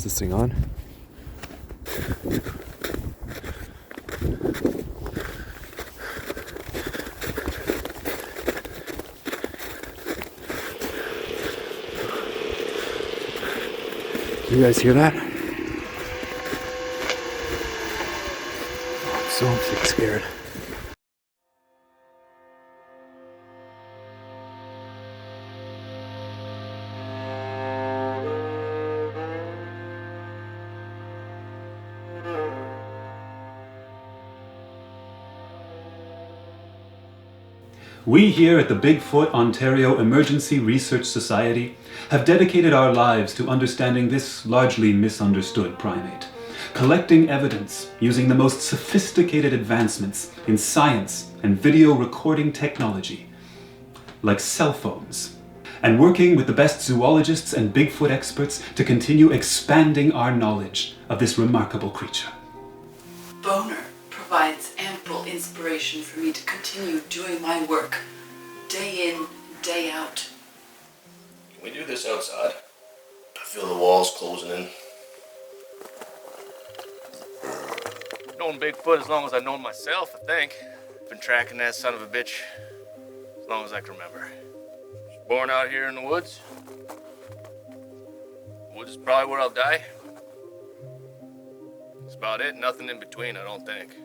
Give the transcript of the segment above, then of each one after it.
Is this thing on? You guys hear that? I'm so scared. We here at the Bigfoot Ontario Emergency Research Society have dedicated our lives to understanding this largely misunderstood primate, collecting evidence using the most sophisticated advancements in science and video recording technology, like cell phones, and working with the best zoologists and Bigfoot experts to continue expanding our knowledge of this remarkable creature. Boner provides ample inspiration for me to continue doing my work, day in, day out. Can we do this outside? I feel the walls closing in. I've known Bigfoot as long as I've known myself, I think. Been tracking that son of a bitch as long as I can remember. Was born out here in the woods. Woods is probably where I'll die. That's about it, nothing in between, I don't think.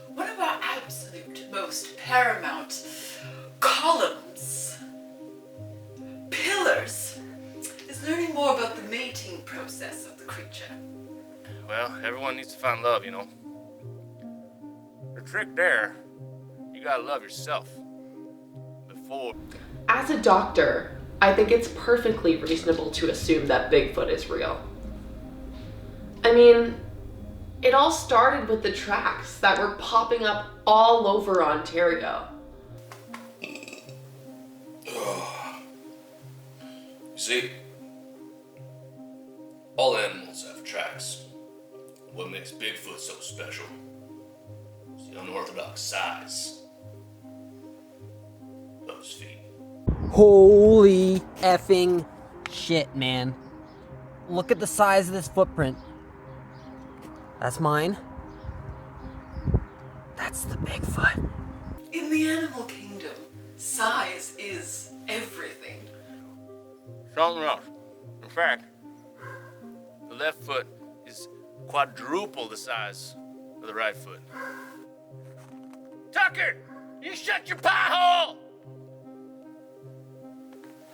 What about absolute, most paramount columns, pillars? Is learning more about the mating process of the creature. Well, everyone needs to find love, you know. The trick there, you gotta love yourself before. As a doctor, I think it's perfectly reasonable to assume that Bigfoot is real. I mean, it all started with the tracks that were popping up all over Ontario. You see, all animals have tracks. What makes Bigfoot so special is the unorthodox size of his feet. Holy effing shit, man. Look at the size of this footprint. That's mine. That's the Bigfoot. In the animal kingdom, size is everything. Something else. In fact, the left foot is quadruple the size of the right foot. Tucker, you shut your pie hole!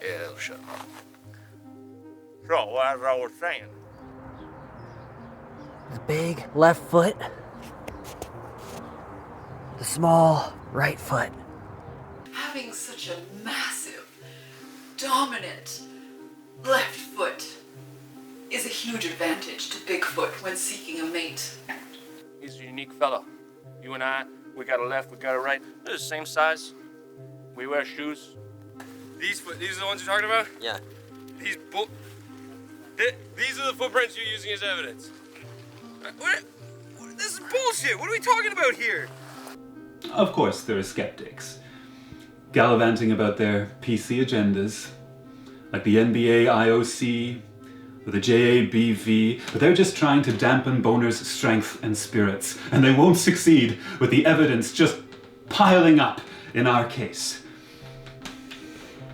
Yeah, that'll shut up. So, as I was saying, The big left foot. The small right foot. Having such a massive, dominant left foot is a huge advantage to Bigfoot when seeking a mate. he's a unique fella. You and I, we got a left, we got a right. They're the same size. We wear shoes. These are the ones you're talking about? Yeah. These are the footprints you're using as evidence. This is bullshit. What are we talking about here? Of course, there are skeptics, gallivanting about their PC agendas, like the NBA IOC or the JABV, but they're just trying to dampen Boner's strength and spirits, and they won't succeed with the evidence just piling up in our case.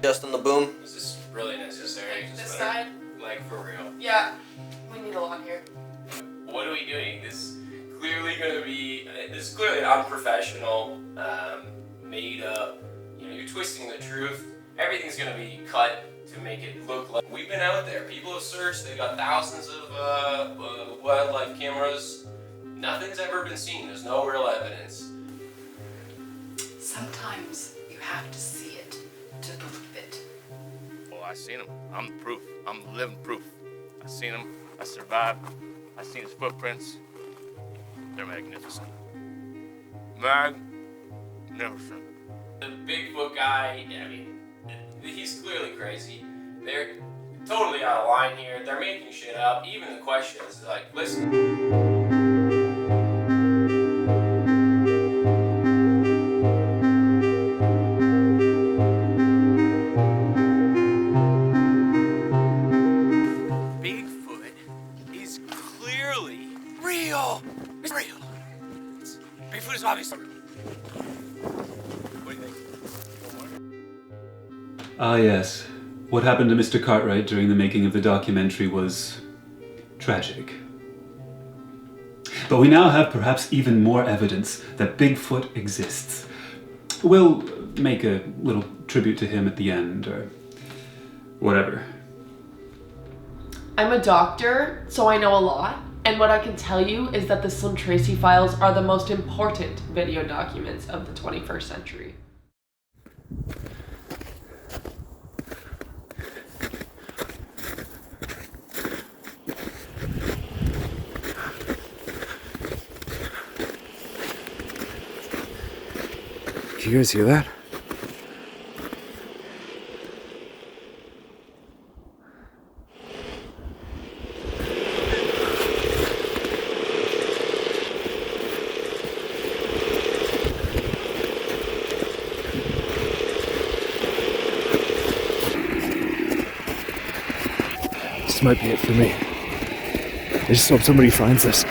Justin the boom. Is this really necessary? This side? Like, for real? Yeah, we need a lot here. What are we doing? This is clearly unprofessional, made up. You know, you're twisting the truth. Everything's gonna be cut to make it look like we've been out there. People have searched. They've got thousands of wildlife cameras. Nothing's ever been seen. There's no real evidence. Sometimes you have to see it to believe it. Well, I seen him. I'm the proof. I'm the living proof. I seen him. I survived. I seen his footprints. They're magnificent. Magnificent. The Bigfoot guy, I mean, he's clearly crazy. They're totally out of line here. They're making shit up. Even the questions, like, listen. is obviously. What do you think? Ah, yes. What happened to Mr. Cartwright during the making of the documentary was tragic. But we now have perhaps even more evidence that Bigfoot exists. We'll make a little tribute to him at the end, or whatever. I'm a doctor, so I know a lot. And what I can tell you is that the Slim Tracey Files are the most important video documents of the 21st century. Do you guys hear that? This might be it for me. I just hope somebody finds this.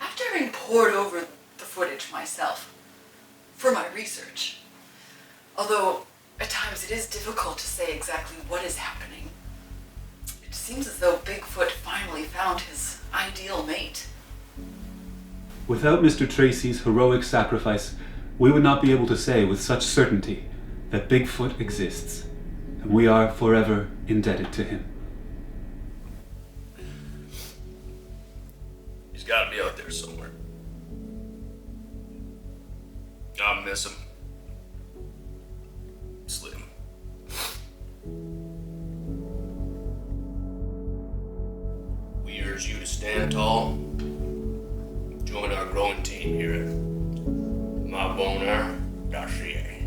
After having pored over the footage myself for my research, although at times it is difficult to say exactly what is happening, it seems as though Bigfoot finally found his ideal mate. Without Mr. Tracey's heroic sacrifice, we would not be able to say with such certainty that Bigfoot exists, and we are forever indebted to him. He's gotta be out there somewhere. I miss him. Slim. We urge you to stand tall. Join our growing team here at myboner.ca.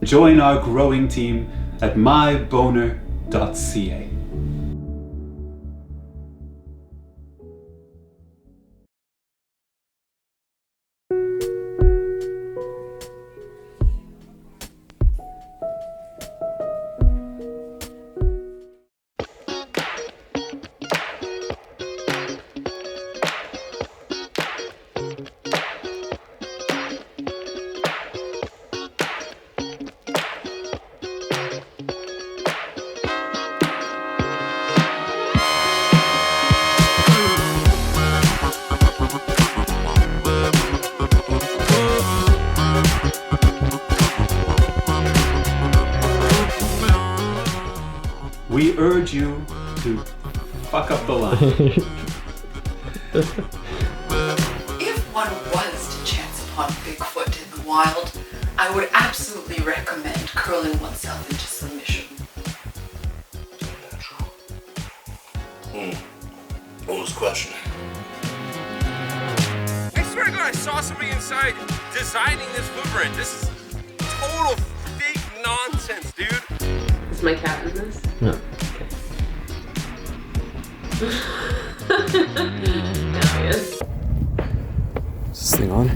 Join our growing team at myboner.ca. We urge you to fuck up the line. If one was to chance upon Bigfoot in the wild, I would absolutely recommend curling oneself into submission. What was the question? I swear to God, I saw somebody inside designing this footprint. This is total fake nonsense, dude. Is my cat in this? No. No, he is. Is this thing on?